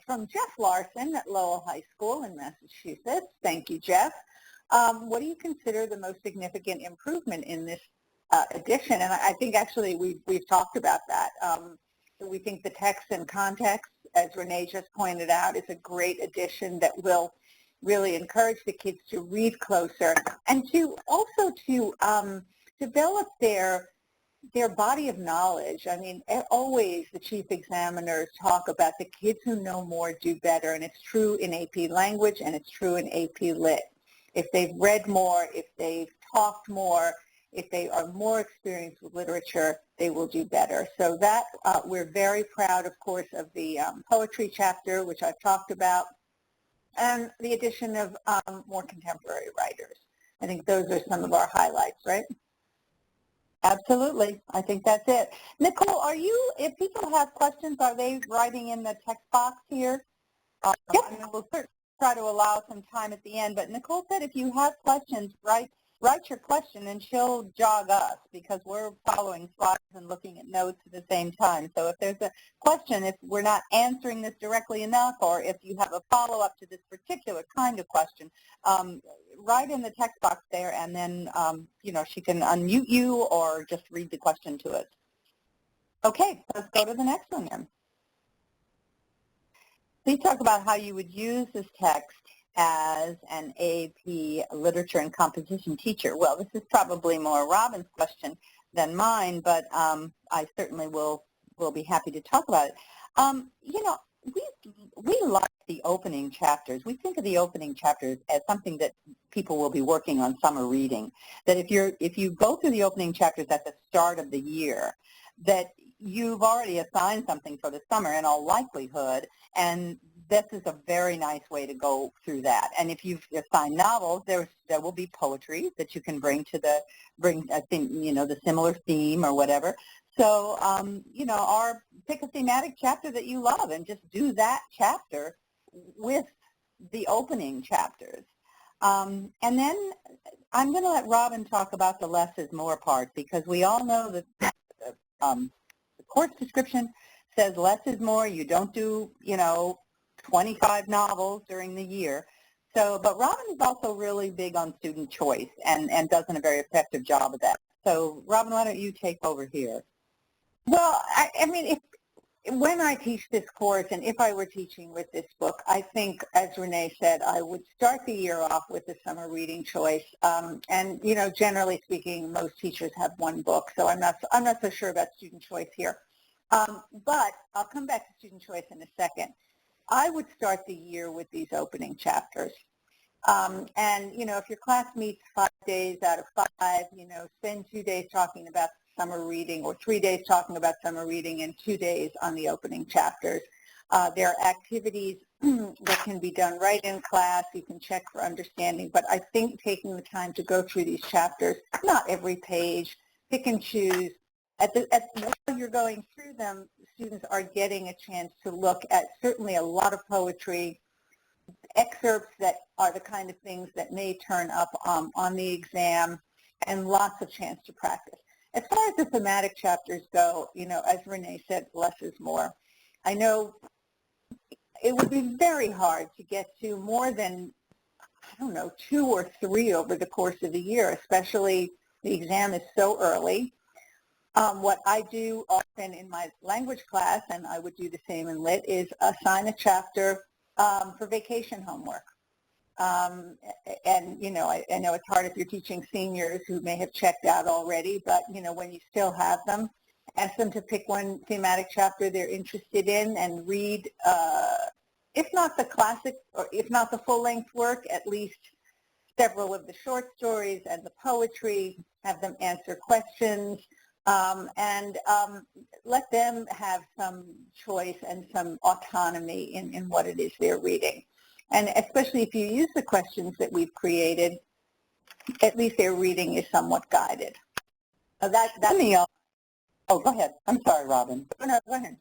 from Jeff Larson at Lowell High School in Massachusetts. Thank you, Jeff. What do you consider the most significant improvement in this edition? And I think actually we've talked about that. We think the text and context, as Renee just pointed out, is a great addition that will really encourage the kids to read closer and to also to develop their body of knowledge. I mean, always the chief examiners talk about the kids who know more do better, and it's true in AP Language and it's true in AP Lit. If they've read more, if they've talked more, if they are more experienced with literature, they will do better. So that we're very proud, of course, of the poetry chapter, which I've talked about, and the addition of more contemporary writers. I think those are some of our highlights, right? Absolutely. I think that's it. Nicole, if people have questions, are they writing in the text box here? Yep. I mean, we'll certainly try to allow some time at the end, but Nicole said if you have questions, write your question and she'll jog us because we're following slides and looking at notes at the same time. So if there's a question, if we're not answering this directly enough, or if you have a follow-up to this particular kind of question, write in the text box there, and then she can unmute you or just read the question to us. Okay, let's go to the next one then. Please talk about how you would use this text as an AP literature and composition teacher. Well, this is probably more Robin's question than mine, but I certainly will be happy to talk about it. We like the opening chapters. We think of the opening chapters as something that people will be working on summer reading. That if you go through the opening chapters at the start of the year, that you've already assigned something for the summer in all likelihood, and this is a very nice way to go through that. And if you've assigned novels, there will be poetry that you can bring the similar theme or whatever. So, or pick a thematic chapter that you love and just do that chapter with the opening chapters. And then I'm going to let Robin talk about the less is more part, because we all know that the course description says less is more. You don't do, 25 novels during the year. So, but Robin is also really big on student choice and does a very effective job of that. So, Robin, why don't you take over here? Well, I mean, when I teach this course, and if I were teaching with this book, I think, as Renee said, I would start the year off with the summer reading choice. And generally speaking, most teachers have one book, so I'm not so sure about student choice here. But I'll come back to student choice in a second. I would start the year with these opening chapters. And, if your class meets 5 days out of 5, spend 2 days talking about summer reading, or 3 days talking about summer reading and 2 days on the opening chapters. There are activities that can be done right in class. You can check for understanding. But I think taking the time to go through these chapters, not every page, pick and choose. While you're going through them, students are getting a chance to look at certainly a lot of poetry, excerpts that are the kind of things that may turn up on the exam, and lots of chance to practice. As far as the thematic chapters go, as Renee said, less is more. I know it would be very hard to get to more than, 2 or 3 over the course of the year, especially the exam is so early. What I do often in my language class, and I would do the same in Lit, is assign a chapter for vacation homework. And, I know it's hard if you're teaching seniors who may have checked out already, but, when you still have them, ask them to pick one thematic chapter they're interested in and read, if not the classic, or if not the full-length work, at least several of the short stories and the poetry, have them answer questions, and let them have some choice and some autonomy in what it is they're reading. And especially if you use the questions that we've created, at least their reading is somewhat guided. Oh, go ahead. I'm sorry, Robin. No, go ahead.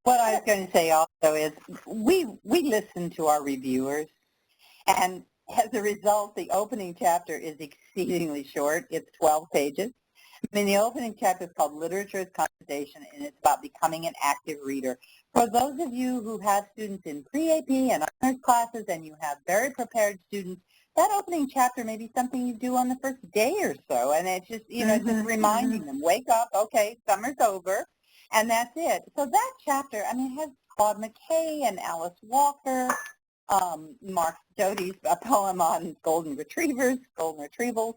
What I was going to say also is we listen to our reviewers, and as a result, the opening chapter is exceedingly short. It's 12 pages. I mean, the opening chapter is called Literature as Conversation, and it's about becoming an active reader. For those of you who have students in pre-AP and honors classes and you have very prepared students, that opening chapter may be something you do on the first day or so, and it's just, just reminding them, wake up, okay, summer's over, and that's it. So that chapter, I mean, it has Claude McKay and Alice Walker, Mark Doty's poem on golden retrievals,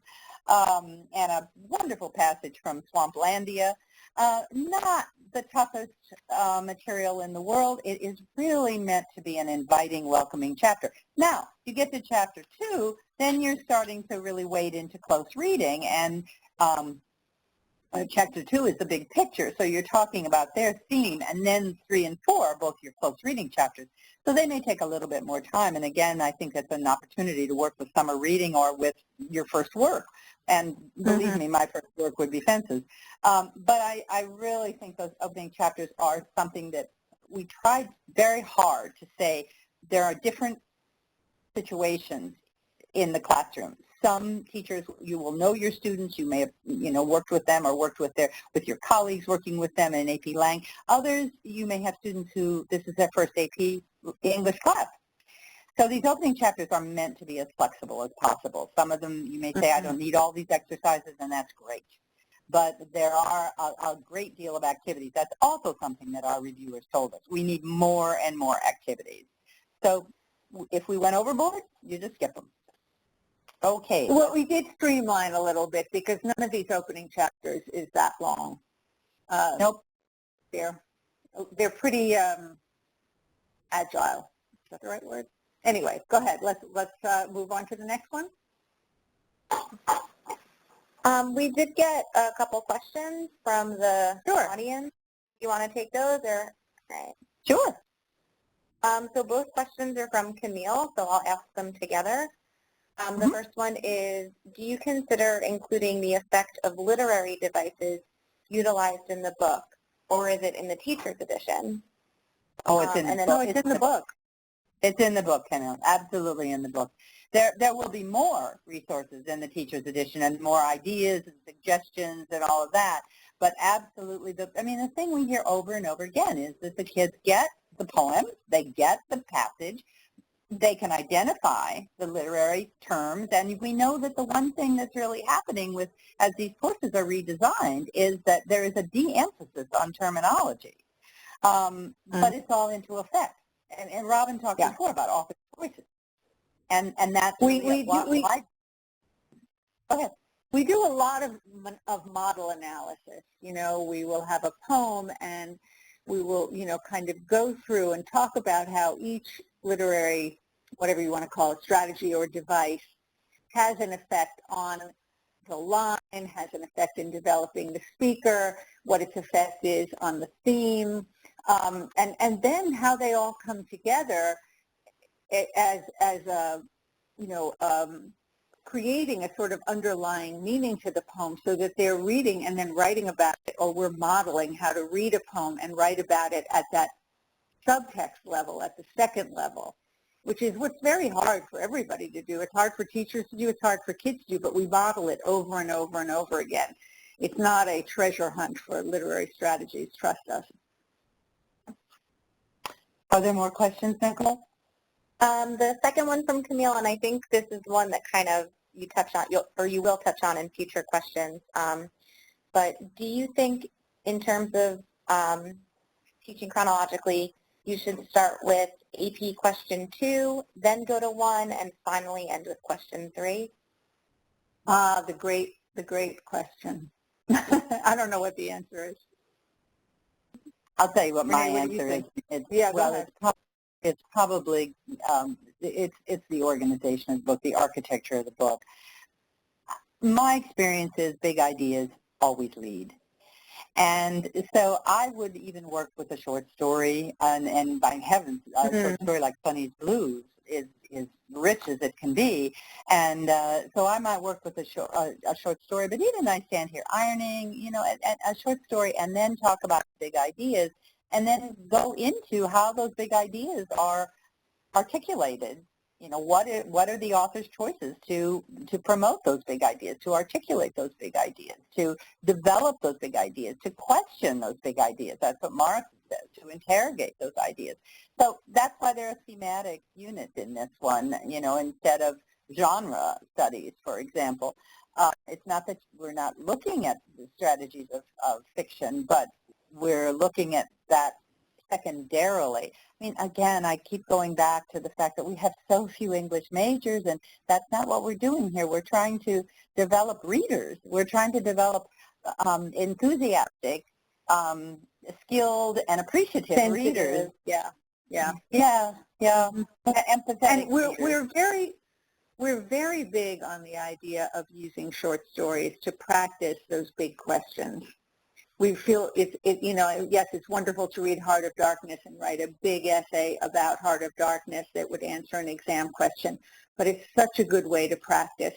and a wonderful passage from Swamplandia. Not the toughest material in the world. It is really meant to be an inviting, welcoming chapter. Now, you get to chapter 2, then you're starting to really wade into close reading, and chapter 2 is the big picture, so you're talking about their theme, and then 3 and 4 are both your close reading chapters. So they may take a little bit more time, and again, I think that's an opportunity to work with summer reading or with your first work. And believe me, my first work would be fences. But I really think those opening chapters are something that we tried very hard to say there are different situations in the classroom. Some teachers, you will know your students. You may have, worked with them or worked with your colleagues working with them in AP Lang. Others, you may have students who this is their first AP English class. So these opening chapters are meant to be as flexible as possible. Some of them you may say, I don't need all these exercises, and that's great. But there are a great deal of activities. That's also something that our reviewers told us. We need more and more activities. So if we went overboard, you just skip them. Okay. Well, we did streamline a little bit because none of these opening chapters is that long. Nope. They're pretty agile. Is that the right word? Anyway, go ahead. Let's move on to the next one. We did get a couple questions from the audience. You want to take those, or? Right. Sure. So both questions are from Camille, so I'll ask them together. The first one is, do you consider including the effect of literary devices utilized in the book, or is it in the teacher's edition? Oh, it's in the book. It's in the book. It's in the book, Camille. Absolutely in the book. There will be more resources in the teacher's edition and more ideas and suggestions and all of that. But absolutely, the thing we hear over and over again is that the kids get the poem, they get the passage, they can identify the literary terms, and we know that the one thing that's really happening with as these courses are redesigned is that there is a de-emphasis on terminology, but it's all into effect. And Robin talked before about author choices, and that's really go ahead. We do a lot of model analysis. We will have a poem, and we will kind of go through and talk about how each literary, whatever you want to call it, strategy or device has an effect on the line, has an effect in developing the speaker, what its effect is on the theme, and then how they all come together as a, creating a sort of underlying meaning to the poem so that they're reading and then writing about it, or we're modeling how to read a poem and write about it at that subtext level, at the second level, which is what's very hard for everybody to do. It's hard for teachers to do, it's hard for kids to do, but we model it over and over and over again. It's not a treasure hunt for literary strategies, trust us. Are there more questions, Nicole? The second one from Camille, and I think this is one that kind of you touch on, you will touch on in future questions. But do you think, in terms of teaching chronologically, you should start with AP question 2, then go to 1, and finally end with question 3? The great question. I don't know what the answer is. I'll tell you what Renee, my answer is. It's probably it's the organization of the book, the architecture of the book. My experience is big ideas always lead. And so I would even work with a short story, and by heavens, a short story like Sunny's Blues is rich as it can be. And so I might work with a short story, but even I stand here ironing, a short story, and then talk about big ideas, and then go into how those big ideas are articulated what are the author's choices to promote those big ideas, to articulate those big ideas, to develop those big ideas, to question those big ideas. That's what Morrison says, to interrogate those ideas. So that's why there are thematic units in this one, instead of genre studies, for example. It's not that we're not looking at the strategies of fiction, but we're looking at that secondarily. I mean, again, I keep going back to the fact that we have so few English majors, and that's not what we're doing here. We're trying to develop readers. We're trying to develop enthusiastic, skilled, and appreciative readers. Yeah. Empathetic. And we're very big on the idea of using short stories to practice those big questions. We feel yes, it's wonderful to read Heart of Darkness and write a big essay about Heart of Darkness that would answer an exam question, but it's such a good way to practice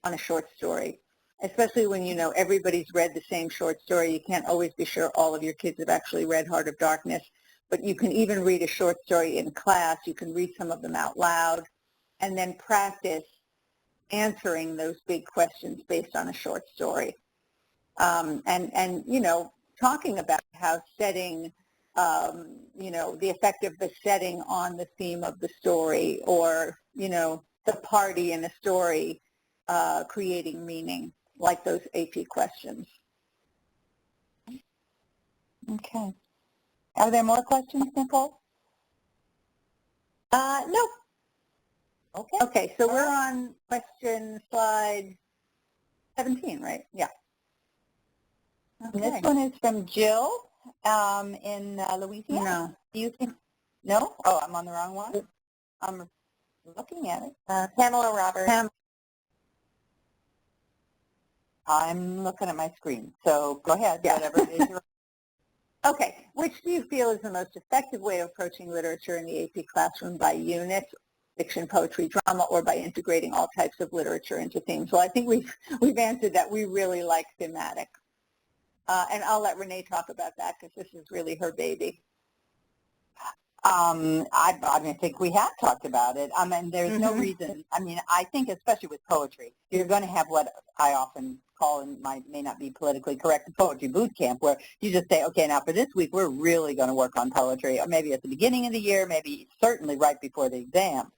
on a short story, especially when everybody's read the same short story. You can't always be sure all of your kids have actually read Heart of Darkness, but you can even read a short story in class. You can read some of them out loud and then practice answering those big questions based on a short story. Talking about how setting, the effect of the setting on the theme of the story, or, the party in a story creating meaning, like those AP questions. Okay. Are there more questions, Nicole? No. Okay, so we're right. on question slide 17, right? Yeah. Okay. This one is from Jill in Louisiana. No. Do you think? No? Oh, I'm on the wrong one? I'm looking at it. Pamela Roberts. I'm looking at my screen. So go ahead. Yeah. Whatever it is you're... Okay. Which do you feel is the most effective way of approaching literature in the AP classroom, by units, fiction, poetry, drama, or by integrating all types of literature into themes? Well, I think we've answered that. We really like thematic. And I'll let Renee talk about that because this is really her baby. I think we have talked about it. There's no reason. I think especially with poetry, you're going to have what I often call, and may not be politically correct, a poetry boot camp, where you just say, okay, now for this week, we're really going to work on poetry, or maybe at the beginning of the year, maybe certainly right before the exam.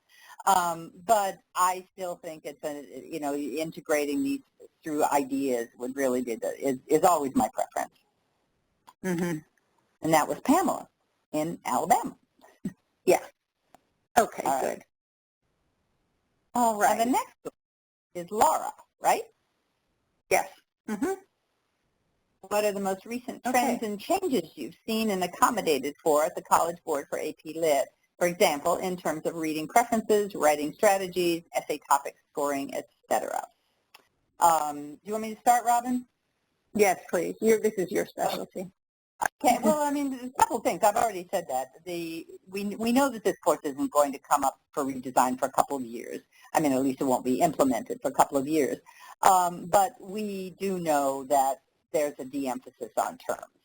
But I still think it's integrating these through ideas would really be is always my preference. And that was Pamela in Alabama. Yeah. Okay, All good. Right. All right. And the next one is Laura, right? Yes. What are the most recent trends and changes you've seen and accommodated for at the College Board for AP Lit? For example, in terms of reading preferences, writing strategies, essay topic scoring, etc. Do you want me to start, Robin? Yes, please. This is your specialty. Okay. Well, a couple of things. I've already said that. We know that this course isn't going to come up for redesign for a couple of years. At least it won't be implemented for a couple of years. But we do know that there's a de-emphasis on terms.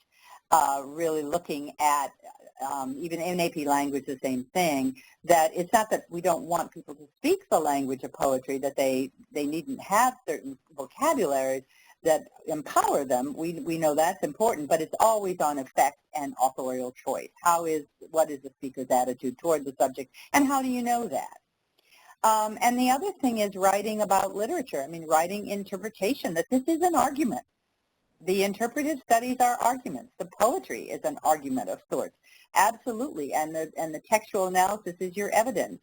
Really looking at, even in AP language, the same thing, that it's not that we don't want people to speak the language of poetry, that they needn't have certain vocabularies that empower them. We know that's important, but it's always on effect and authorial choice. What is the speaker's attitude toward the subject, and how do you know that? And the other thing is writing about literature. Writing interpretation, that this is an argument. The interpretive studies are arguments. The poetry is an argument of sorts. Absolutely, and the textual analysis is your evidence.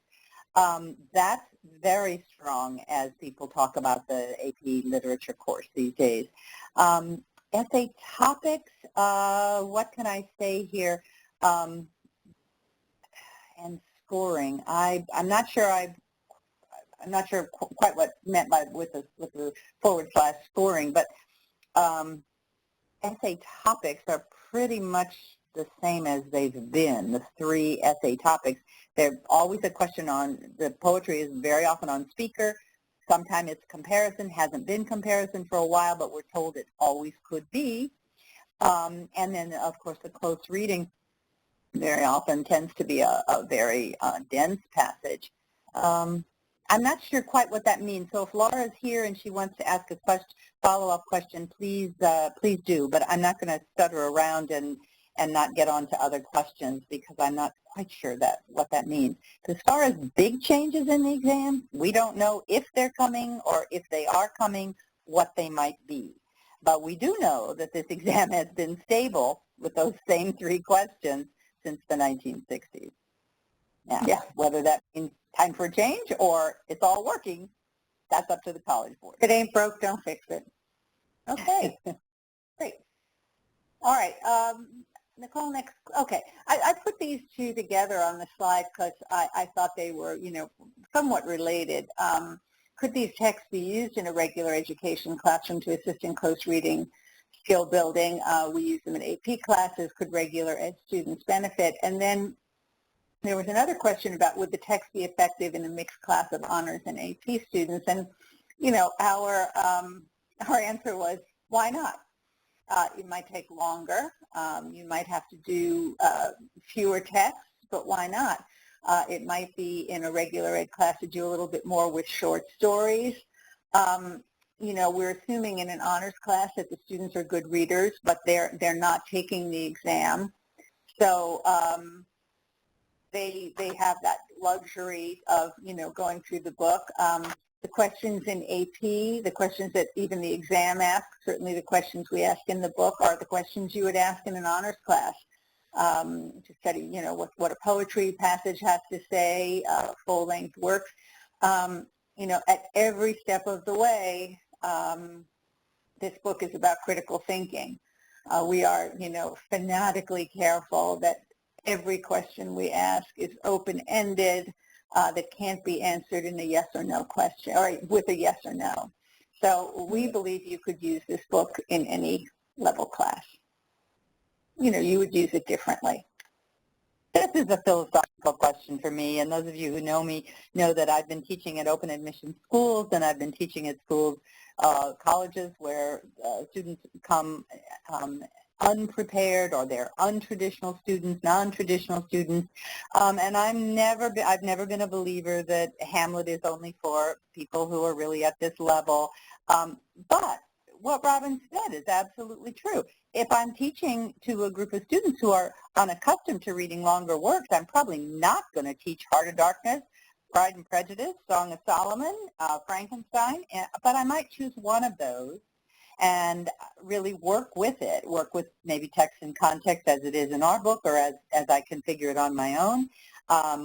That's very strong as people talk about the AP literature course these days. Essay topics, what can I say here? And scoring. I'm not sure quite what meant with the / scoring, but essay topics are pretty much the same as they've been, the 3 essay topics. They're always a question on, the poetry is very often on speaker. Sometimes it's comparison, hasn't been comparison for a while, but we're told it always could be. And then, of course, the close reading very often tends to be a very dense passage. I'm not sure quite what that means. So if Laura's here and she wants to ask a follow-up question, please do. But I'm not going to stutter around and not get on to other questions because I'm not quite sure what that means. As far as big changes in the exam, we don't know if they're coming or if they are coming, what they might be. But we do know that this exam has been stable with those same 3 questions since the 1960s. Now, Yeah. whether that means time for a change or it's all working, that's up to the College Board. If it ain't broke, don't fix it. Okay. Great. All right. Nicole, next. Okay. I put these 2 together on the slide because I thought they were, somewhat related. Could these texts be used in a regular education classroom to assist in close reading skill building? We use them in AP classes. Could regular ed students benefit? And then there was another question about would the text be effective in a mixed class of honors and AP students? And, our answer was, why not? It might take longer. You might have to do fewer texts, but why not? It might be in a regular ed class to do a little bit more with short stories. We're assuming in an honors class that the students are good readers, but they're not taking the exam. So they have that luxury of, going through the book. The questions in AP, the questions that even the exam asks, certainly the questions we ask in the book are the questions you would ask in an honors class. To study, what a poetry passage has to say, full-length works. At every step of the way, this book is about critical thinking. We are, fanatically careful that every question we ask is open-ended, that can't be answered in a yes or no question, or with a yes or no. So we believe you could use this book in any level class. You would use it differently. This is a philosophical question for me, and those of you who know me know that I've been teaching at open admission schools, and I've been teaching at schools, colleges where students come unprepared, or they're untraditional students, non-traditional students, and I've never been a believer that Hamlet is only for people who are really at this level. But what Robin said is absolutely true. If I'm teaching to a group of students who are unaccustomed to reading longer works, I'm probably not going to teach Heart of Darkness, Pride and Prejudice, Song of Solomon, Frankenstein, but I might choose one of those and really work with it, work with maybe text and context as it is in our book or as I configure it on my own,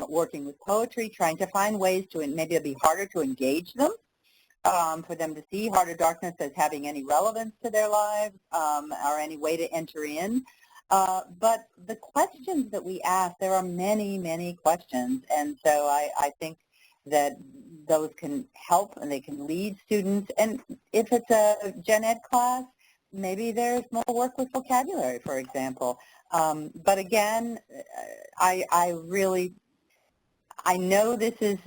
working with poetry, trying to find ways to, maybe it'll be harder to engage them, for them to see Heart of Darkness as having any relevance to their lives or any way to enter in. But the questions that we ask, there are many, many questions, and so I think that those can help and they can lead students. And if it's a gen ed class, maybe there's more work with vocabulary, for example. But again, I know this is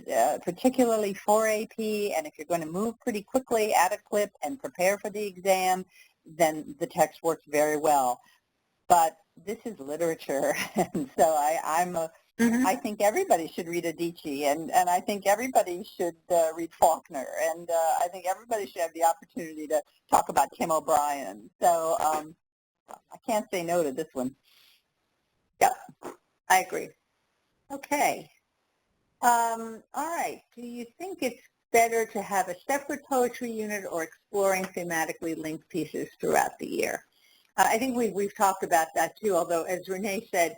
particularly for AP, and if you're going to move pretty quickly at a clip and prepare for the exam, then the text works very well. But this is literature, and so I think everybody should read Adichie, and I think everybody should read Faulkner, and I think everybody should have the opportunity to talk about Tim O'Brien. So I can't say no to this one. Yep, I agree. Okay. All right. Do you think it's better to have a separate poetry unit or exploring thematically linked pieces throughout the year? I think we've talked about that too, although as Renee said,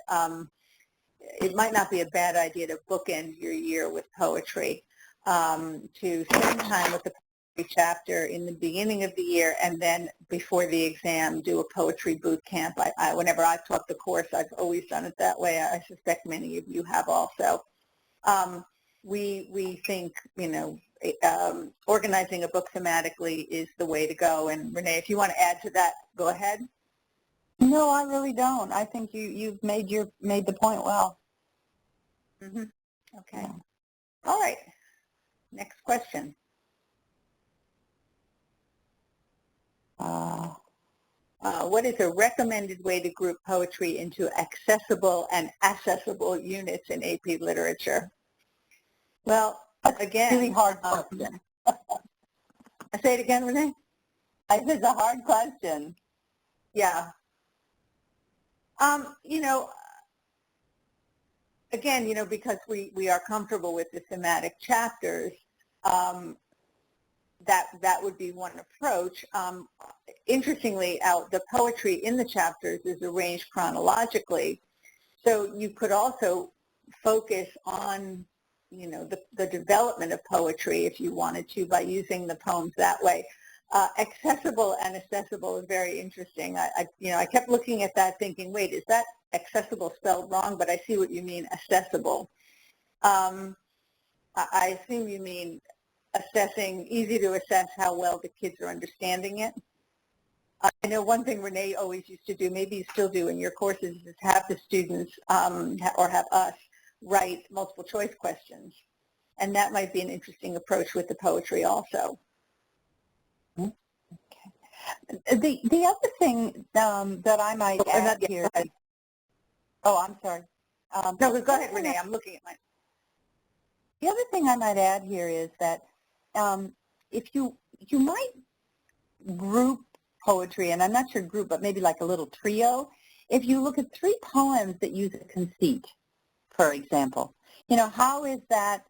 it might not be a bad idea to bookend your year with poetry, to spend time with the poetry chapter in the beginning of the year, and then before the exam do a poetry boot camp. Whenever I've taught the course, I've always done it that way. I suspect many of you have also. We think, organizing a book thematically is the way to go. And Renee, if you want to add to that, go ahead. No, I really don't. I think you've made the point well. Mm-hmm. Okay. Yeah. All right. Next question. What is a recommended way to group poetry into accessible and accessible units in AP literature? Well, Again, really hard question. Say it again, Renee. It's a hard question. Yeah. You know, again, you know, because we are comfortable with the thematic chapters, that would be one approach. Interestingly, the poetry in the chapters is arranged chronologically, so you could also focus on, you know, the development of poetry if you wanted to by using the poems that way. Accessible and accessible is very interesting. I kept looking at that thinking, wait, is that accessible spelled wrong? But I see what you mean, accessible. I assume you mean assessing, easy to assess how well the kids are understanding it. I know one thing Renee always used to do, maybe you still do in your courses, is have the students or have us write multiple choice questions. And that might be an interesting approach with the poetry also. Okay. The other thing that I might add here. Oh, I'm sorry. No, go ahead, Renee. I'm looking at mine. The other thing I might add here is that if you might group poetry, and I'm not sure group, but maybe like a little trio. If you look at 3 poems that use a conceit, for example, you know, how is that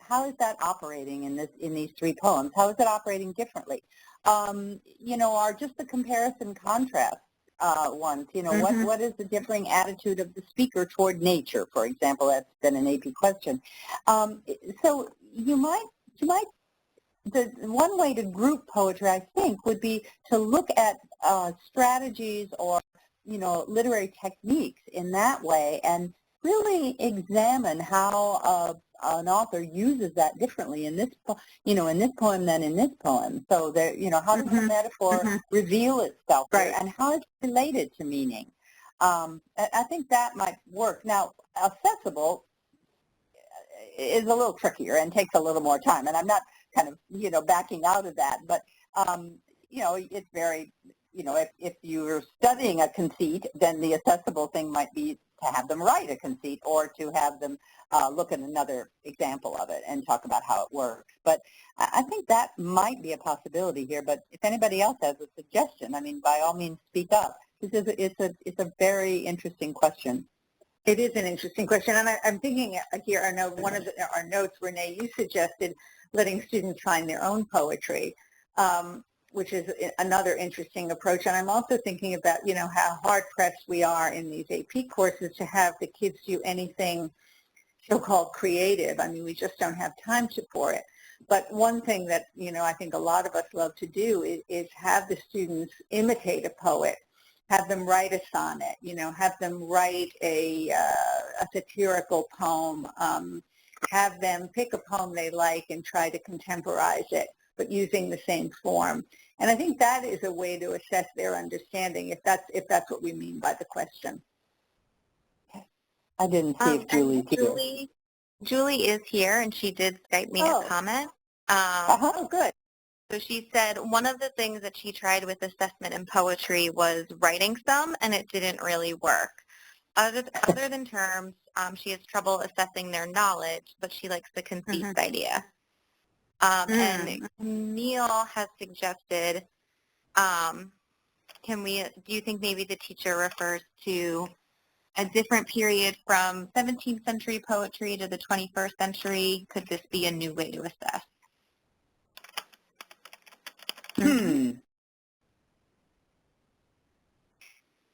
operating in these 3 poems? How is it operating differently? You know, are just the comparison contrast ones, you know, what is the differing attitude of the speaker toward nature, for example? That's been an AP question. So you might, the one way to group poetry, I think, would be to look at strategies or, you know, literary techniques in that way and really examine how an author uses that differently in this, you know, in this poem than in this poem. So there, you know, how does the metaphor reveal itself there, and how is it related to meaning? I think that might work. Now, accessible is a little trickier and takes a little more time, and I'm not kind of, you know, backing out of that, but you know, it's very, you know, if you're studying a conceit, then the accessible thing might be to have them write a conceit or to have them look at another example of it and talk about how it works. But I think that might be a possibility here. But if anybody else has a suggestion, I mean, by all means, speak up. It's a very interesting question. It is an interesting question, and I'm thinking here, I know one of our notes, Renee, you suggested letting students find their own poetry, which is another interesting approach. And I'm also thinking about, you know, how hard-pressed we are in these AP courses to have the kids do anything so-called creative. I mean, we just don't have time for it. But one thing that, you know, I think a lot of us love to do is have the students imitate a poet, have them write a sonnet, you know, have them write a satirical poem, have them pick a poem they like and try to contemporize it, but using the same form. And I think that is a way to assess their understanding, if that's what we mean by the question. I didn't see if Julie's here. Julie is here, and she did Skype me a comment. Oh, good. So she said one of the things that she tried with assessment in poetry was writing some, and it didn't really work. Other than terms, she has trouble assessing their knowledge, but she likes the conceits idea. And Camille has suggested, do you think maybe the teacher refers to a different period from 17th century poetry to the 21st century? Could this be a new way to assess?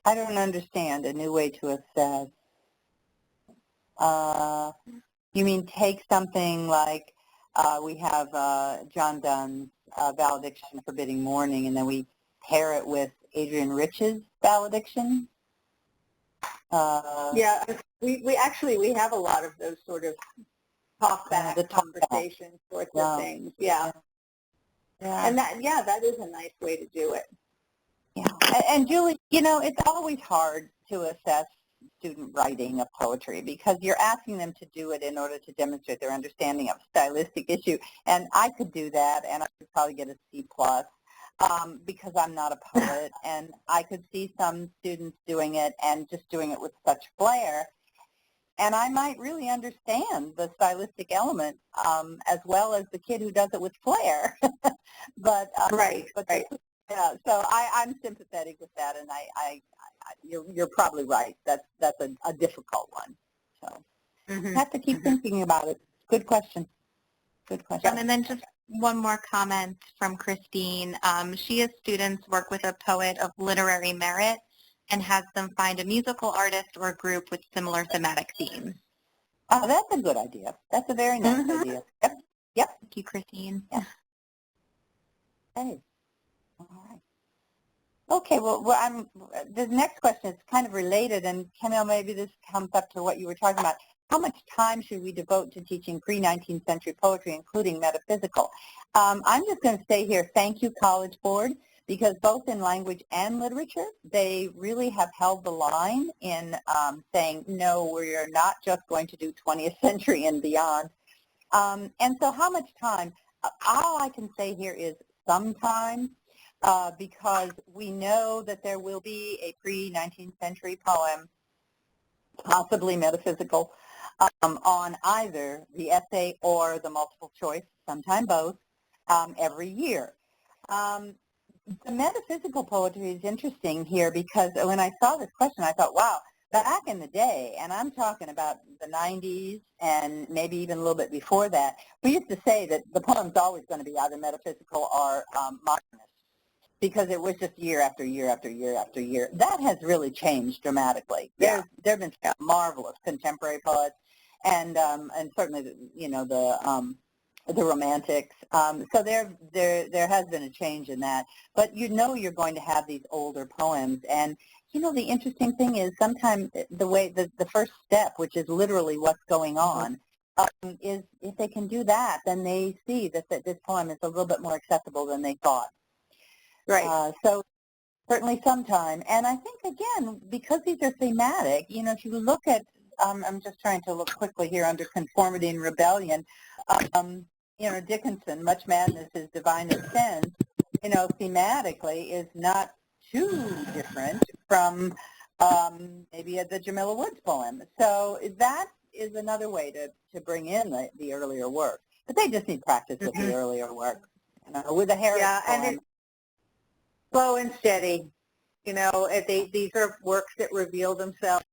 I don't understand a new way to assess. You mean take something like we have John Donne's valediction forbidding mourning, and then we pair it with Adrian Rich's valediction? Yeah, we actually have a lot of those sort of talk-back conversation sorts of things. Yeah. And that is a nice way to do it. Yeah. And Julie, you know, it's always hard to assess student writing of poetry because you're asking them to do it in order to demonstrate their understanding of a stylistic issue. And I could do that, and I could probably get a C+, because I'm not a poet, and I could see some students doing it and just doing it with such flair. and I might really understand the stylistic element as well as the kid who does it with flair. But right. yeah, so I'm sympathetic with that, and you're probably right. That's a difficult one. So have to keep thinking about it. Good question. Good question. And then just one more comment from Christine. She has students work with a poet of literary merit and has them find a musical artist or group with similar thematic themes. Oh, that's a good idea. That's a very nice idea. Yep. Thank you, Christine. Yeah. Hey. All right. Okay, well, the next question is kind of related, and Camille, maybe this comes up to what you were talking about. How much time should we devote to teaching pre-19th century poetry, including metaphysical? I'm just going to say here, thank you, College Board, because both in language and literature, they really have held the line in saying, no, we are not just going to do 20th century and beyond. And so how much time? All I can say here is sometime, because we know that there will be a pre-19th century poem, possibly metaphysical, on either the essay or the multiple choice, sometime both, every year. The metaphysical poetry is interesting here because when I saw this question, I thought, wow, back in the day, and I'm talking about the 90s and maybe even a little bit before that, we used to say that the poem's always going to be either metaphysical or modernist, because it was just year after year after year after year. That has really changed dramatically. There have been marvelous contemporary poets, and certainly the romantics. So there has been a change in that. But you're going to have these older poems, and the interesting thing is sometimes the first step, which is literally what's going on, is if they can do that, then they see that this poem is a little bit more accessible than they thought. Right. So certainly sometime. And I think, again, because these are thematic, if you look at, I'm just trying to look quickly here under conformity and rebellion, Dickinson, Much Madness is Divine as Sin, thematically is not too different from maybe the Jamila Woods poem. So that is another way to bring in the earlier work. But they just need practice with the earlier work, with a Harris poem. And it's slow and steady. These are works that reveal themselves,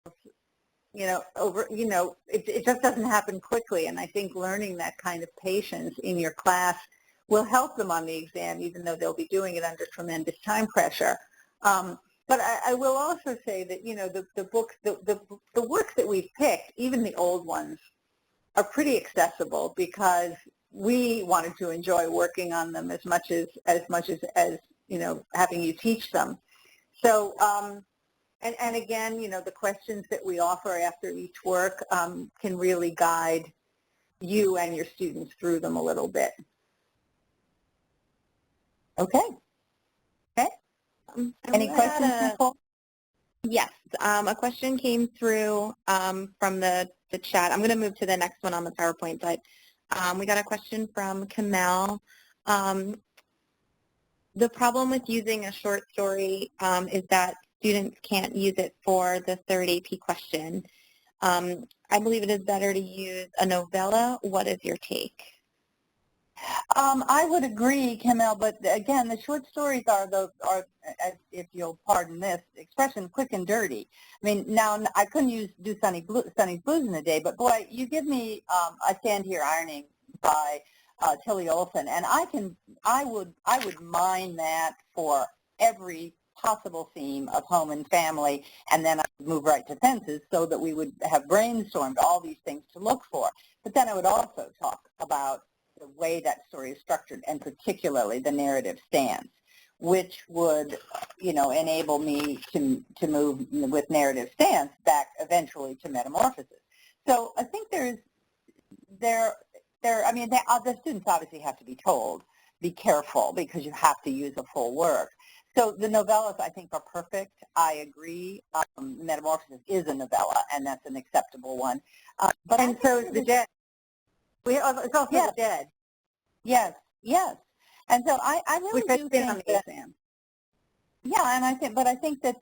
it just doesn't happen quickly. And I think learning that kind of patience in your class will help them on the exam, even though they'll be doing it under tremendous time pressure. But I will also say that, the books, the works that we've picked, even the old ones, are pretty accessible because we wanted to enjoy working on them as much as having you teach them. So, and again, the questions that we offer after each work can really guide you and your students through them a little bit. Okay. Any questions, Nicole? Yes. A question came through from the chat. I'm going to move to the next one on the PowerPoint, but we got a question from Kamel. The problem with using a short story is that students can't use it for the third AP question. I believe it is better to use a novella. What is your take? I would agree, Kamel, but again, the short stories are, if you'll pardon this expression, quick and dirty. I mean, now I couldn't do Sunny's Blues in a day, but boy, you give me I Stand Here Ironing by Tilly Olson, and I would mine that for every possible theme of home and family, and then I would move right to fences so that we would have brainstormed all these things to look for. But then I would also talk about the way that story is structured, and particularly the narrative stance, which would, enable me to move with narrative stance back eventually to metamorphosis. So I think the students obviously have to be told, be careful, because you have to use a full work. So the novellas, I think, are perfect. I agree. Metamorphosis is a novella, and that's an acceptable one. And so is The Dead. It's also The Dead. Yes. And so I really do think on the exam. Yeah, and I think that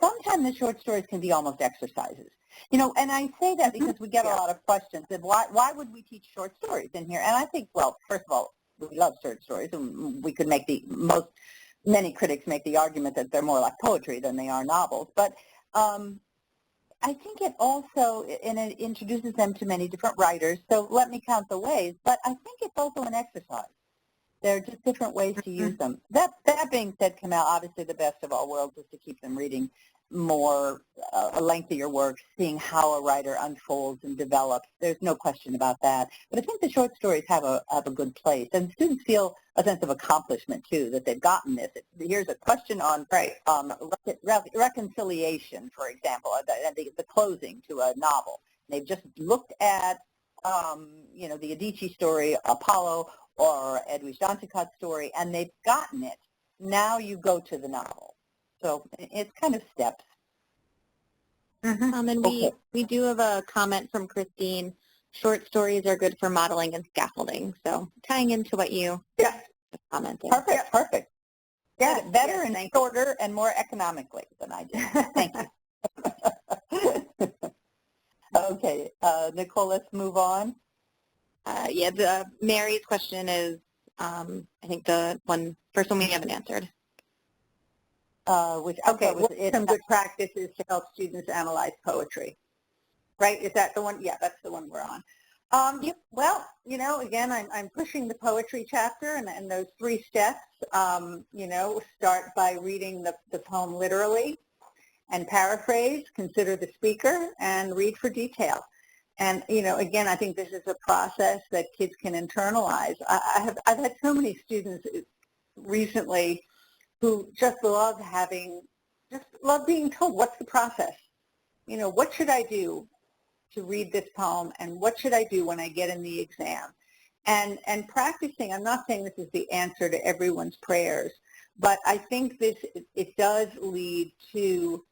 sometimes the short stories can be almost exercises. You know, and I say that because we get a lot of questions of why would we teach short stories in here? And I think, well, first of all, we love short stories, and we could make many critics make the argument that they're more like poetry than they are novels. But I think it also it introduces them to many different writers. So let me count the ways. But I think it's also an exercise. There are just different ways to use them. That being said, Kamel, obviously the best of all worlds is to keep them reading more lengthier works, seeing how a writer unfolds and develops. There's no question about that. But I think the short stories have a good place, and students feel a sense of accomplishment too, that they've gotten this. Here's a question on reconciliation, for example, the closing to a novel. They've just looked at the Adichie story, Apollo, or Edwidge Danticat's story, and they've gotten it. Now you go to the novel. So it's kind of steps. And we do have a comment from Christine. Short stories are good for modeling and scaffolding. So tying into what you commented. Perfect. Yeah, better and shorter and more economically than I did. Thank you. Okay, Nicole, let's move on. Mary's question is, I think the first one we haven't answered. Some good practices to help students analyze poetry. Right? Is that the one? Yeah, that's the one we're on. Well, again, I'm pushing the poetry chapter and those 3 steps. Start by reading the poem literally and paraphrase, consider the speaker, and read for detail. And, again, I think this is a process that kids can internalize. I've had so many students recently who just love being told, what's the process? What should I do to read this poem, and what should I do when I get in the exam? And practicing, I'm not saying this is the answer to everyone's prayers, but I think it does lead to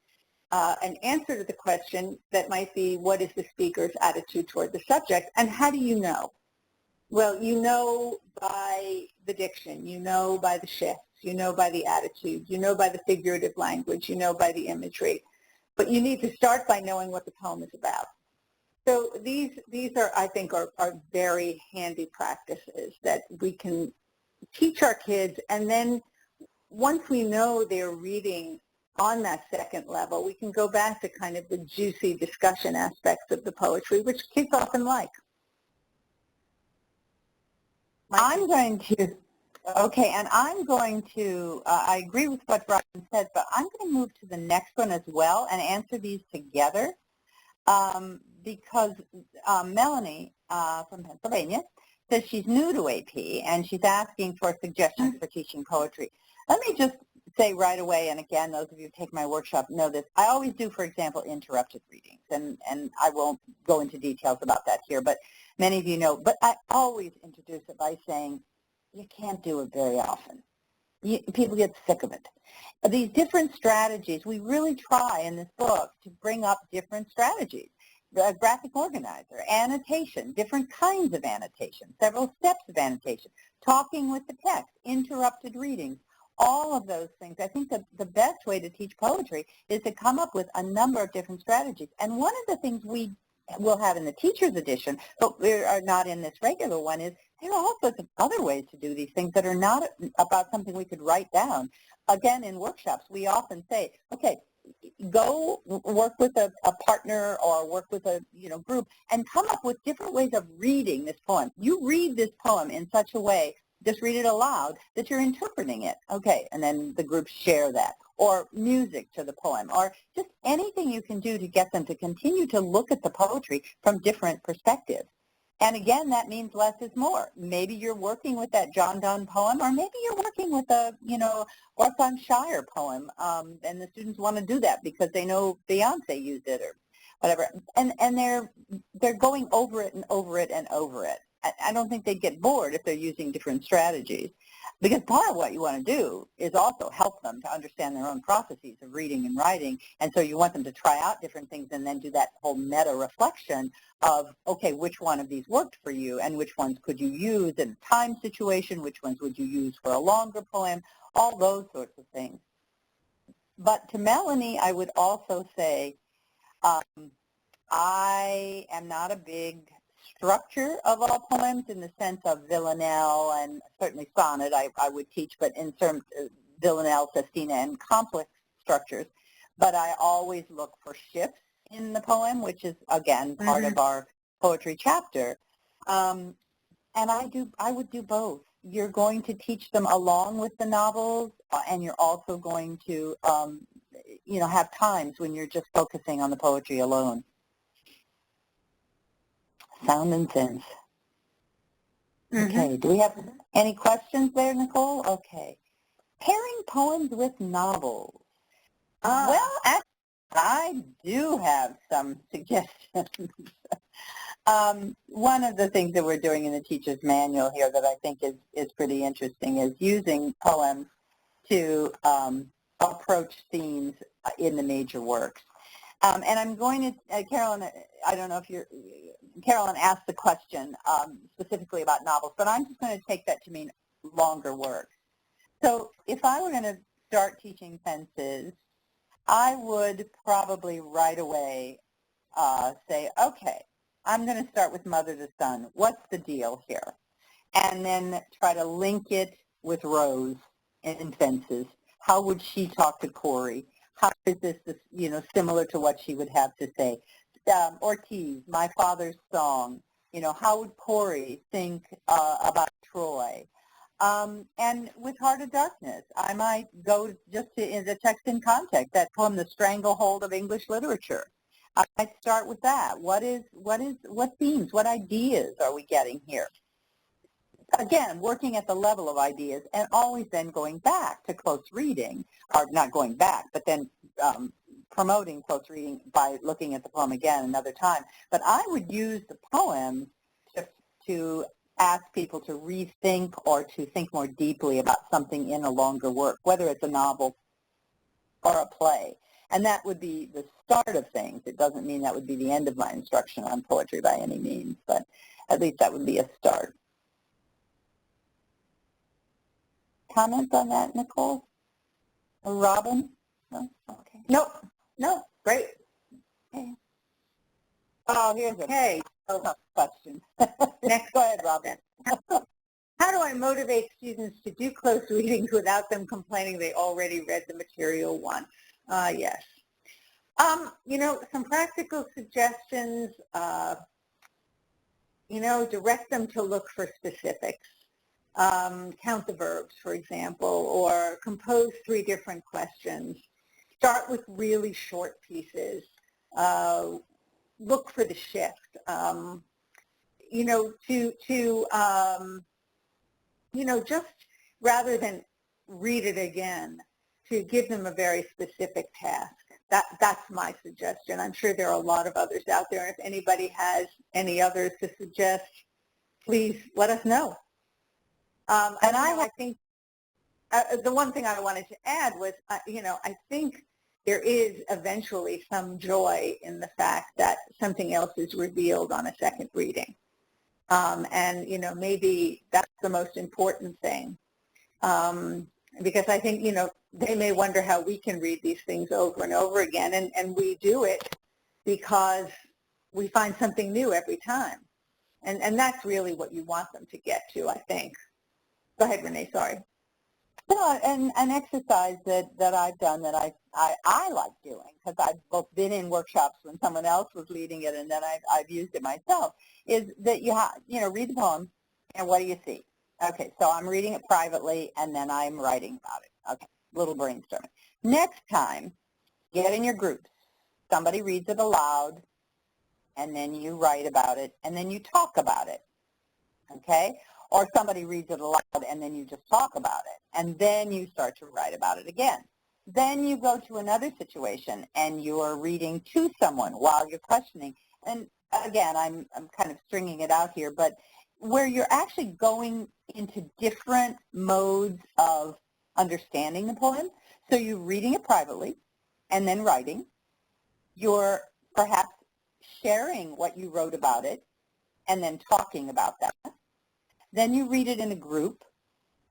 an answer to the question that might be, what is the speaker's attitude toward the subject, and how do you know? Well, you know by the diction, you know by the shifts, you know by the attitude, you know by the figurative language, you know by the imagery. But you need to start by knowing what the poem is about. So these are, I think, are very handy practices that we can teach our kids, and then once we know they're reading on that second level, we can go back to kind of the juicy discussion aspects of the poetry, which kids often like. I agree with what Robin said, but I'm going to move to the next one as well and answer these together because Melanie from Pennsylvania says she's new to AP and she's asking for suggestions for teaching poetry. Let me just say right away, and again, those of you who take my workshop know this, I always do, for example, interrupted readings, and I won't go into details about that here, but many of you know, but I always introduce it by saying, you can't do it very often. People get sick of it. These different strategies, we really try in this book to bring up different strategies. The graphic organizer, annotation, different kinds of annotation, several steps of annotation, talking with the text, interrupted readings, all of those things. I think that the best way to teach poetry is to come up with a number of different strategies. And one of the things we will have in the teacher's edition, but we are not in this regular one, is there are all sorts of other ways to do these things that are not about something we could write down. Again, in workshops, we often say, okay, go work with a partner or work with a group and come up with different ways of reading this poem. You read this poem in such a way, just read it aloud, that you're interpreting it. Okay, and then the groups share that. Or music to the poem, or just anything you can do to get them to continue to look at the poetry from different perspectives. And again, that means less is more. Maybe you're working with that John Donne poem, or maybe you're working with a, Orson Shire poem, and the students want to do that because they know Beyonce used it or whatever. And they're going over it and over it and over it. I don't think they'd get bored if they're using different strategies, because part of what you want to do is also help them to understand their own processes of reading and writing, and so you want them to try out different things and then do that whole meta-reflection of, okay, which one of these worked for you and which ones could you use in a time situation, which ones would you use for a longer poem, all those sorts of things. But to Melanie, I would also say I am not a big structure of all poems in the sense of villanelle and certainly sonnet I would teach, but in terms of villanelle, sestina, and complex structures. But I always look for shifts in the poem, which is, again, part of our poetry chapter. And I would do both. You're going to teach them along with the novels, and you're also going to, have times when you're just focusing on the poetry alone. Sound and sense. Okay, do we have any questions there, Nicole? Okay. Pairing poems with novels. Well, actually, I do have some suggestions. One of the things that we're doing in the teacher's manual here that I think is pretty interesting is using poems to approach themes in the major works. And I'm going to, Carolyn, I don't know if Carolyn asked the question specifically about novels, but I'm just going to take that to mean longer works. So if I were going to start teaching fences, I would probably right away say, okay, I'm going to start with Mother to Son. What's the deal here? And then try to link it with Rose in Fences. How would she talk to Corey? How is this, similar to what she would have to say? Ortiz, My Father's Song. How would Corey think about Troy? And with Heart of Darkness, I might go just to the text in context, that poem, The Stranglehold of English Literature. I might start with that. What themes, what ideas are we getting here? Again, working at the level of ideas and always then going back to close reading, or not going back, but then promoting close reading by looking at the poem again another time. But I would use the poem to ask people to rethink or to think more deeply about something in a longer work, whether it's a novel or a play. And that would be the start of things. It doesn't mean that would be the end of my instruction on poetry by any means, but at least that would be a start. Comments on that, Nicole? Or Robin? No? Okay. Nope. No. Great. Okay. Oh, here's a tough question. Next. Go ahead, Robin. How do I motivate students to do close readings without them complaining they already read the material once? Yes. Some practical suggestions, direct them to look for specifics. Count the verbs, for example, or compose 3 different questions. Start with really short pieces. Look for the shift. Just rather than read it again, to give them a very specific task. That's my suggestion. I'm sure there are a lot of others out there. If anybody has any others to suggest, please let us know. I think the one thing I wanted to add was, I think there is eventually some joy in the fact that something else is revealed on a second reading. Maybe that's the most important thing. Because I think, they may wonder how we can read these things over and over again, and we do it because we find something new every time. And that's really what you want them to get to, I think. Go ahead, Renee, sorry. No, and an exercise that I've done that I like doing, because I've both been in workshops when someone else was leading it and then I've used it myself, is that you read the poem and what do you see? Okay, so I'm reading it privately and then I'm writing about it. Okay, little brainstorming. Next time, get in your groups. Somebody reads it aloud and then you write about it and then you talk about it. Okay? Or somebody reads it aloud and then you just talk about it. And then you start to write about it again. Then you go to another situation and you're reading to someone while you're questioning. And again, I'm kind of stringing it out here, but where you're actually going into different modes of understanding the poem. So you're reading it privately and then writing. You're perhaps sharing what you wrote about it and then talking about that. Then you read it in a group.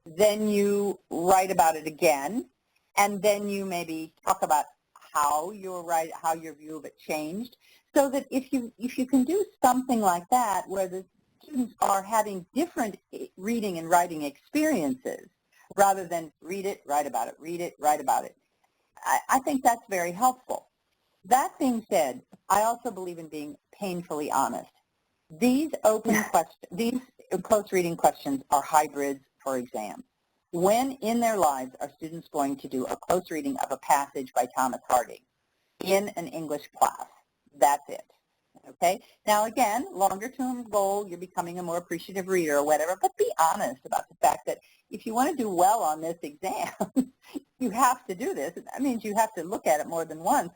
Then you write about it again. and then you maybe talk about how your view of it changed, so that if you can do something like that where the students are having different reading and writing experiences rather than read it, write about it, read it, write about it, I think that's very helpful. That being said, I also believe in being painfully honest. These these close reading questions are hybrids for exams. When in their lives are students going to do a close reading of a passage by Thomas Harding in an English class? That's it. Okay? Now again, longer term goal, you're becoming a more appreciative reader or whatever, but be honest about the fact that if you want to do well on this exam, you have to do this. That means you have to look at it more than once.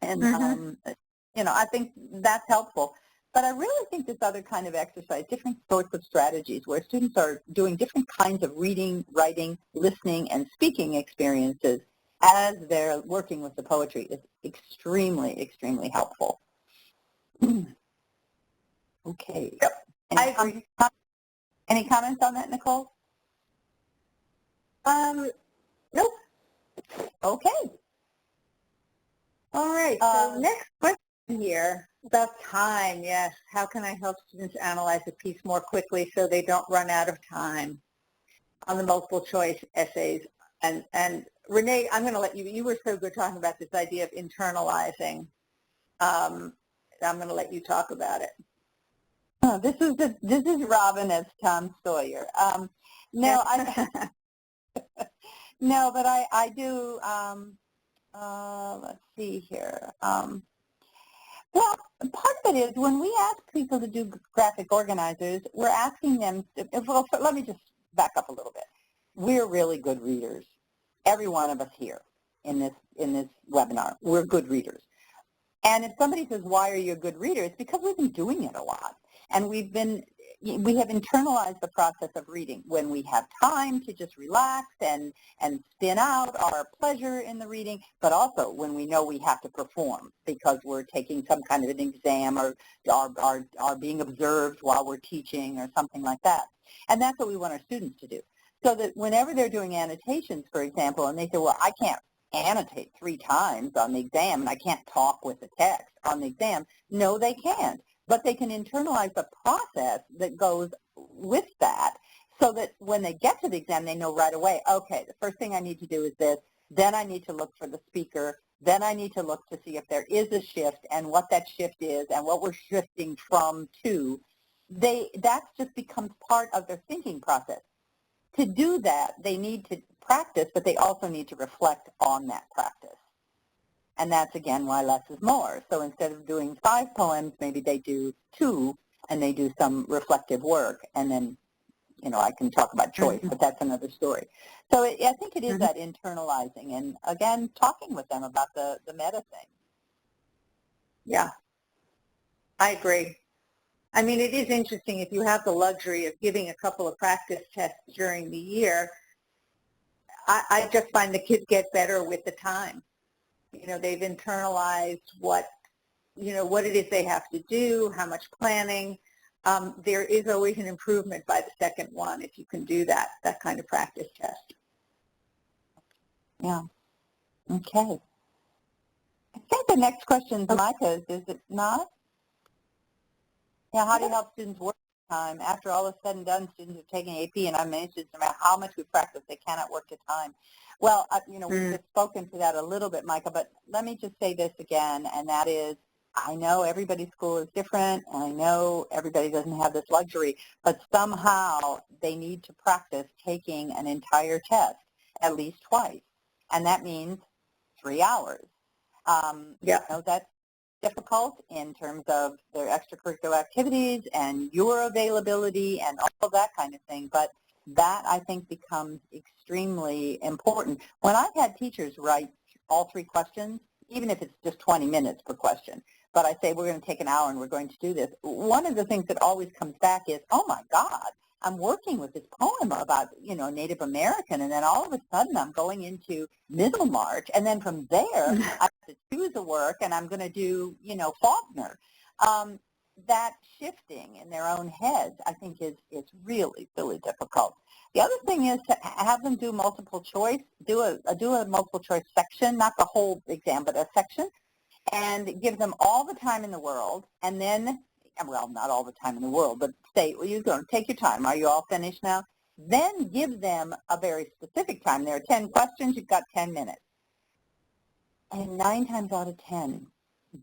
And, I think that's helpful. But I really think this other kind of exercise, different sorts of strategies where students are doing different kinds of reading, writing, listening, and speaking experiences as they're working with the poetry is extremely, extremely helpful. Okay. Yep, I agree. Any comments on that, Nicole? Nope. Okay. All right, so next question here about time. Yes, how can I help students analyze a piece more quickly so they don't run out of time on the multiple choice essays? And Renee, I'm going to let you were so good talking about this idea of internalizing. I'm going to let you talk about it. Oh, this is Robin as Tom Sawyer. No, no, but I do. Let's see here. Well, part of it is when we ask people to do graphic organizers, we're asking them, well, let me just back up a little bit. We're really good readers. Every one of us here in this webinar, we're good readers. And if somebody says, why are you a good reader? It's because we've been doing it a lot. And we have internalized the process of reading when we have time to just relax and spin out our pleasure in the reading, but also when we know we have to perform because we're taking some kind of an exam or are being observed while we're teaching or something like that. And that's what we want our students to do. So that whenever they're doing annotations, for example, and they say, well, I can't annotate 3 times on the exam and I can't talk with the text on the exam. No, they can't. But they can internalize the process that goes with that so that when they get to the exam, they know right away, okay, the first thing I need to do is this, then I need to look for the speaker, then I need to look to see if there is a shift and what that shift is and what we're shifting from to. That just becomes part of their thinking process. To do that, they need to practice, but they also need to reflect on that practice. And that's, again, why less is more. So instead of doing 5 poems, maybe they do 2, and they do some reflective work. And then, I can talk about choice, but that's another story. So I think it is that internalizing and, again, talking with them about the meta thing. Yeah, I agree. I mean, it is interesting if you have the luxury of giving a couple of practice tests during the year. I just find the kids get better with the time. They've internalized what it is they have to do, how much planning. There is always an improvement by the second one if you can do that kind of practice test. Yeah. Okay. I think the next question is Micah's, is it not? Yeah, how do you help students work time? After all is said and done, students are taking AP, and I've made students no matter how much we practice, they cannot work to time. Well, we've just spoken to that a little bit, Micah, but let me just say this again, and that is, I know everybody's school is different, and I know everybody doesn't have this luxury, but somehow they need to practice taking an entire test at least twice, and that means 3 hours. That's difficult in terms of their extracurricular activities and your availability and all of that kind of thing, but that, I think, becomes extremely important. When I've had teachers write all 3 questions, even if it's just 20 minutes per question, but I say we're going to take an hour and we're going to do this, one of the things that always comes back is, oh my God, I'm working with this poem about, Native American, and then all of a sudden I'm going into Middlemarch, and then from there I have to choose a work, and I'm going to do, Faulkner. that shifting in their own heads, I think, is really, really difficult. The other thing is to have them do multiple choice, do a multiple choice section, not the whole exam, but a section, and give them all the time in the world, and then, well, not all the time in the world, but say, well, you're going to take your time. Are you all finished now? Then give them a very specific time. There are 10 questions. You've got 10 minutes. And 9 times out of 10,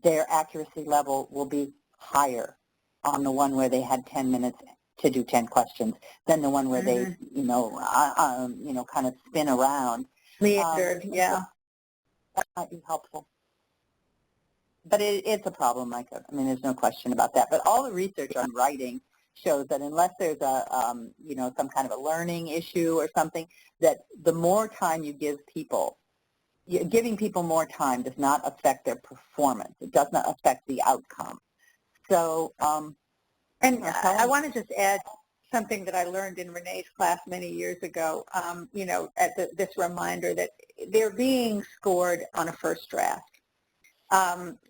their accuracy level will be higher on the one where they had 10 minutes to do 10 questions than the one where they, kind of spin around. Meandered, yeah. That might be helpful. But it's a problem, Micah. I mean, there's no question about that. But all the research on writing shows that unless there's a, some kind of a learning issue or something, that the more time you give people, giving people more time does not affect their performance. It does not affect the outcome. So, I want to just add something that I learned in Renee's class many years ago, this reminder that they're being scored on a first draft.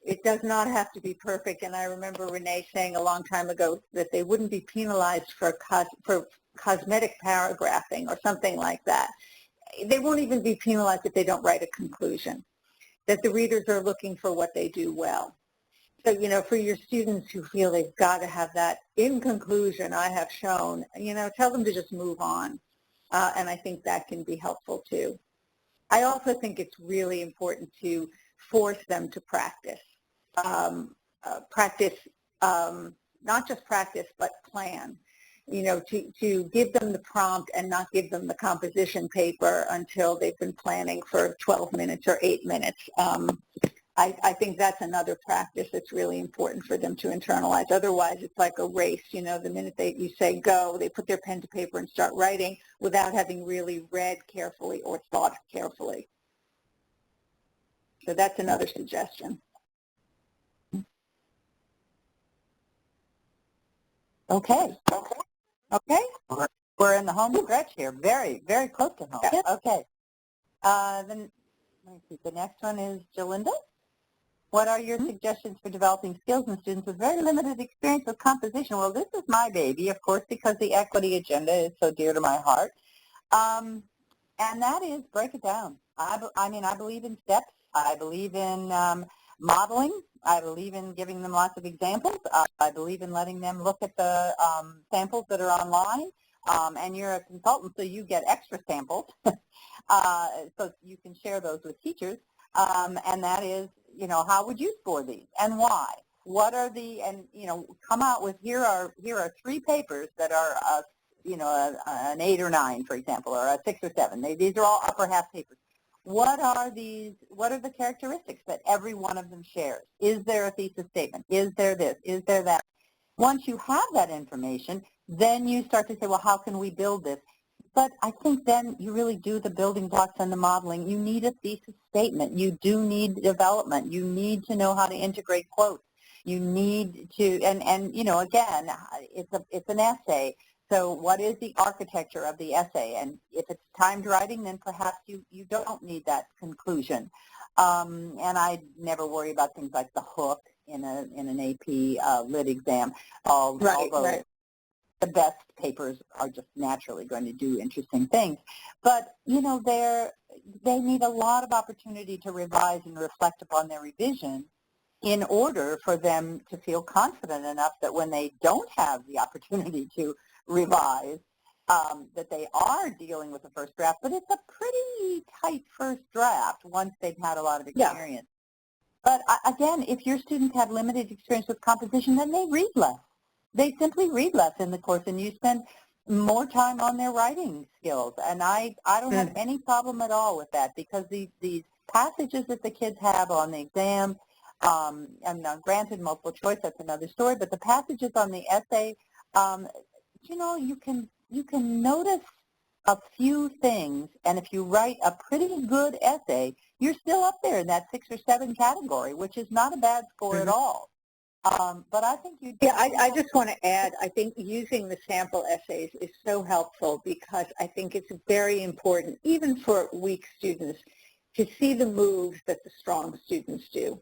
It does not have to be perfect, and I remember Renee saying a long time ago that they wouldn't be penalized for cosmetic paragraphing or something like that. They won't even be penalized if they don't write a conclusion, that the readers are looking for what they do well. So, for your students who feel they've got to have that, in conclusion, I have shown, tell them to just move on, and I think that can be helpful too. I also think it's really important to force them to practice. Not just practice, but plan. To give them the prompt and not give them the composition paper until they've been planning for 12 minutes or 8 minutes. I think that's another practice that's really important for them to internalize. Otherwise, it's like a race. The minute you say go, they put their pen to paper and start writing without having really read carefully or thought carefully. So that's another suggestion. Okay. We're in the home stretch here. Very, very close to home. Yeah. Okay. Then let me see. The next one is Jalinda. What are your suggestions for developing skills in students with very limited experience with composition? Well, this is my baby, of course, because the equity agenda is so dear to my heart. And that is break it down. I believe in steps. I believe in modeling. I believe in giving them lots of examples. I believe in letting them look at the samples that are online. And you're a consultant, so you get extra samples. So you can share those with teachers. And that is, how would you score these and why? What are come out with, here are 3 papers that are, an 8 or 9, for example, or a 6 or 7. These are all upper half papers. What are the characteristics that every one of them shares? Is there a thesis statement? Is there this? Is there that? Once you have that information, then you start to say, well, how can we build this? But I think then you really do the building blocks and the modeling. You need a thesis statement. You do need development. You need to know how to integrate quotes. You need to, and again, it's an essay. So what is the architecture of the essay? And if it's timed writing, then perhaps you don't need that conclusion. And I never worry about things like the hook in an AP lit exam. Although the best papers are just naturally going to do interesting things. But, they need a lot of opportunity to revise and reflect upon their revision in order for them to feel confident enough that when they don't have the opportunity to revise, that they are dealing with the first draft. But it's a pretty tight first draft once they've had a lot of experience. Yeah. But again, if your students have limited experience with composition, then they read less. They simply read less in the course, and you spend more time on their writing skills. And I don't have any problem at all with that, because these passages that the kids have on the exam, and now granted multiple choice, that's another story, but the passages on the essay, you can notice a few things, and if you write a pretty good essay, you're still up there in that 6 or 7 category, which is not a bad score at all. But I think you... Yeah, I just want to add, I think using the sample essays is so helpful, because I think it's very important, even for weak students, to see the moves that the strong students do.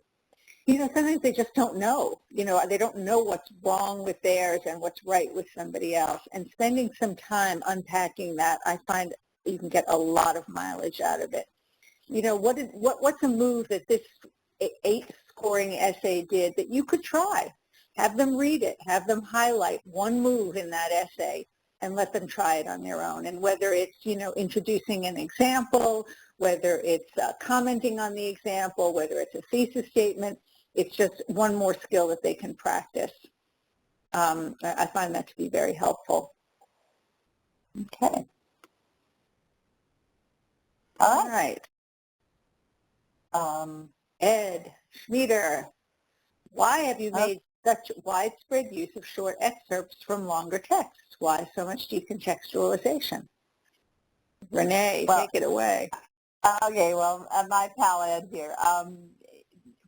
sometimes they just don't know. They don't know what's wrong with theirs and what's right with somebody else. And spending some time unpacking that, I find you can get a lot of mileage out of it. What's a move that this 8-scoring essay did that you could try? Have them read it. Have them highlight one move in that essay and let them try it on their own. And whether it's, introducing an example, whether it's commenting on the example, whether it's a thesis statement, it's just one more skill that they can practice. I find that to be very helpful. Okay. All right. Ed Schmieder, why have you made such widespread use of short excerpts from longer texts? Why so much decontextualization? Renee, take it away. Okay, well, my pal Ed here.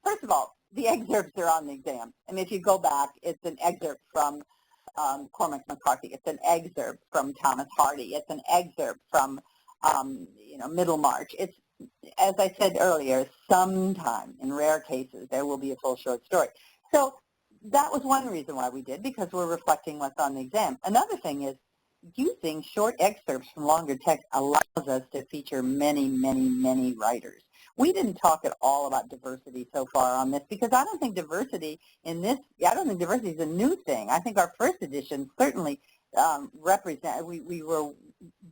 First of all, the excerpts are on the exam. And if you go back, it's an excerpt from Cormac McCarthy. It's an excerpt from Thomas Hardy. It's an excerpt from, Middlemarch. It's, as I said earlier, sometime, in rare cases, there will be a full short story. So that was one reason why we did, because we're reflecting what's on the exam. Another thing is using short excerpts from longer text allows us to feature many, many, many writers. We didn't talk at all about diversity so far on this, because I don't think diversity is a new thing. I think our first edition certainly we were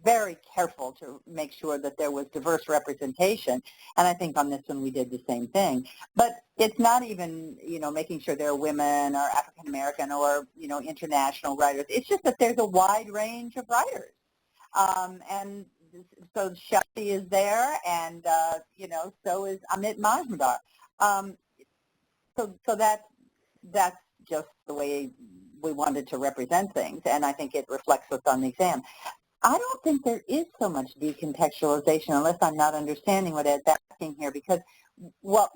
very careful to make sure that there was diverse representation, and I think on this one we did the same thing. But it's not even, making sure there are women or African American or, international writers. It's just that there's a wide range of writers. And so Shelley is there, and, so is Amit Majumdar. So that's just the way we wanted to represent things, and I think it reflects what's on the exam. I don't think there is so much decontextualization unless I'm not understanding what Ed's asking here, because what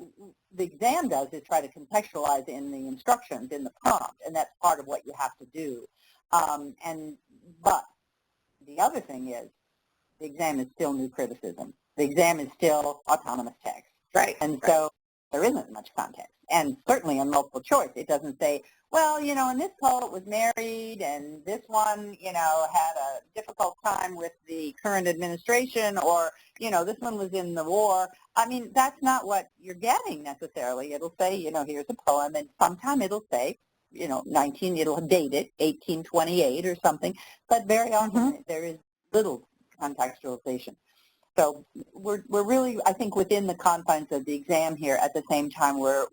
the exam does is try to contextualize in the instructions, in the prompt, and that's part of what you have to do. But the other thing is, the exam is still new criticism. The exam is still autonomous text. Right. And so there isn't much context. And certainly in multiple choice, it doesn't say, well, in this poet was married, and this one, had a difficult time with the current administration, or, this one was in the war. I mean, that's not what you're getting necessarily. It'll say, here's a poem, and sometime it'll say, it'll date it, 1828 or something, but very often there is little contextualization. So we're really, I think, within the confines of the exam here. At the same time, we're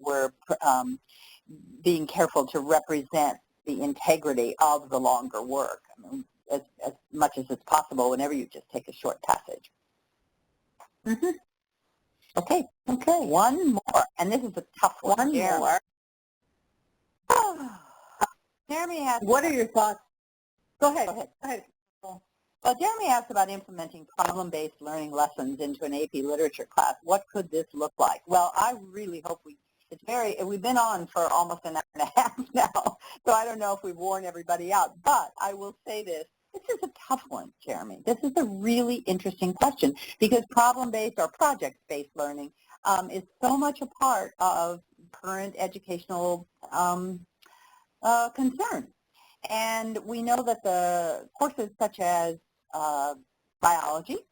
being careful to represent the integrity of the longer work, as much as it's possible whenever you just take a short passage. Okay, one more, and this is a tough one. One more. Jeremy asked, what are your thoughts? Go ahead. Well, Jeremy asked about implementing problem-based learning lessons into an AP literature class. What could this look like? Well, I really hope we've been on for almost an hour and a half now, so I don't know if we've worn everybody out. But I will say this is a tough one, Jeremy. This is a really interesting question, because problem-based or project-based learning is so much a part of current educational concerns. And we know that the courses such as biology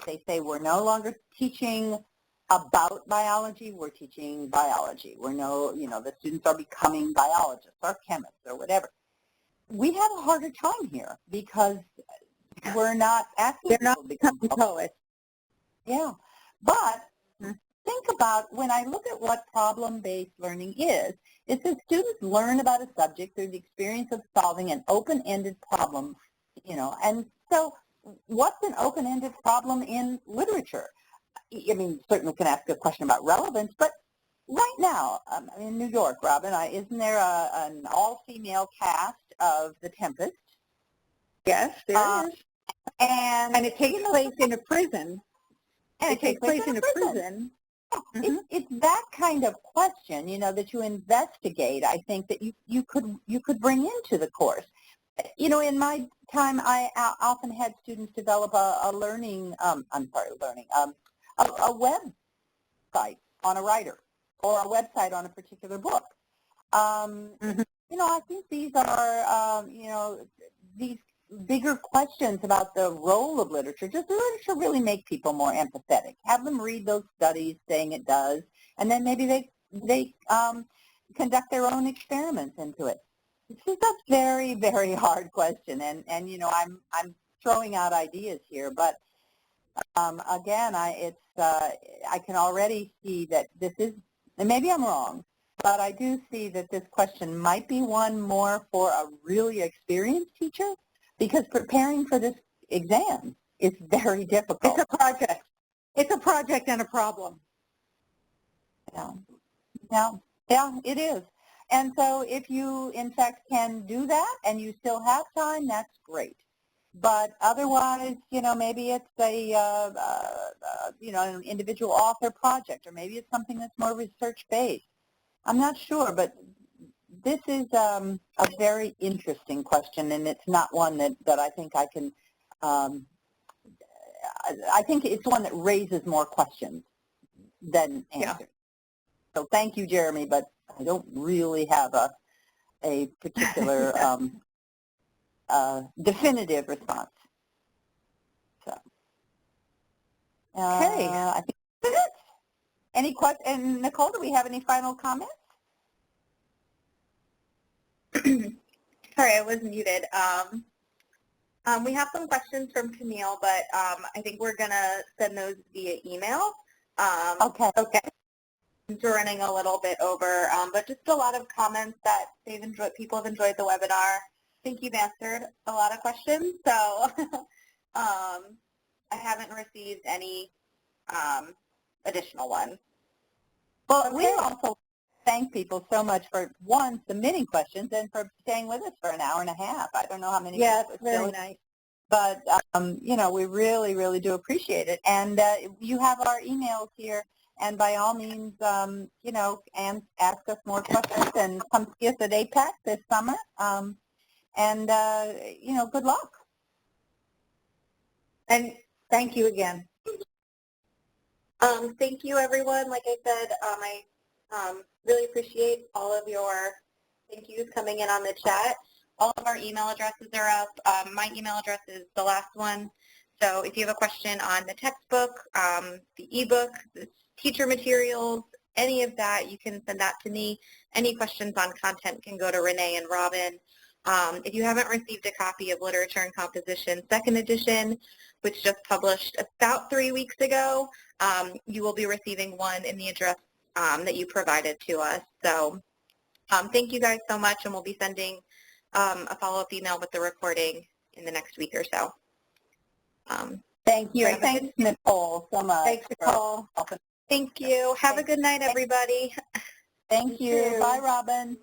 they say we're no longer teaching about biology, we're teaching biology. The students are becoming biologists or chemists or whatever. We have a harder time here because we're not asking They're not becoming poets. Yeah, but think about, when I look at what problem-based learning is, it says students learn about a subject through the experience of solving an open-ended problem, and so what's an open-ended problem in literature? I mean, certainly can ask a question about relevance, but right now, in New York, Robin, isn't there an all-female cast of The Tempest? Yes, there is. And it takes place in a prison. It's that kind of question, that you investigate, I think, that you could bring into the course. In my time, I often had students develop a website on a writer. or a website on a particular book. I think these are, these bigger questions about the role of literature. Does the literature really make people more empathetic? Have them read those studies saying it does, and then maybe they conduct their own experiments into it. This is a very, very hard question, and I'm throwing out ideas here, but again, I can already see that this is, and maybe I'm wrong, but I do see that this question might be one more for a really experienced teacher, because preparing for this exam is very difficult. It's a project. It's a project and a problem. Yeah, it is. And so if you, in fact, can do that and you still have time, that's great. But otherwise, maybe it's an individual author project, or maybe it's something that's more research-based. I'm not sure, but this is a very interesting question, and it's not one that I think I can, I think it's one that raises more questions than answers. Yeah. So thank you, Jeremy, but I don't really have a particular definitive response. So, okay. I think that's it. Any questions? And Nicole, do we have any final comments? Sorry, I was muted. We have some questions from Camille, but I think we're going to send those via email. Okay. We're running a little bit over, but just a lot of comments that people have enjoyed the webinar. I think you've answered a lot of questions, so I haven't received any additional ones. Well, we also thank people so much for, one, submitting questions and for staying with us for an hour and a half. I don't know how many people. Yes, very nice. But, we really, really do appreciate it. And you have our emails here. And by all means, and ask us more questions and come see us at APEC this summer. Good luck. And thank you again. Thank you, everyone. Like I said, I really appreciate all of your thank yous coming in on the chat. All of our email addresses are up. My email address is the last one. So if you have a question on the textbook, the ebook, the teacher materials, any of that, you can send that to me. Any questions on content can go to Renee and Robin. If you haven't received a copy of Literature and Composition 2nd edition, which just published about 3 weeks ago, you will be receiving one in the address that you provided to us. So thank you guys so much, and we'll be sending a follow-up email with the recording in the next week or so. Thank you. Thanks, Nicole, so much. Thanks, Nicole. Thank you. Have a good night, everybody. Thank you. Bye, Robin.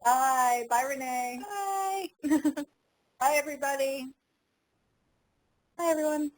Bye. Bye, Renee. Bye. Bye, everybody. Bye, everyone.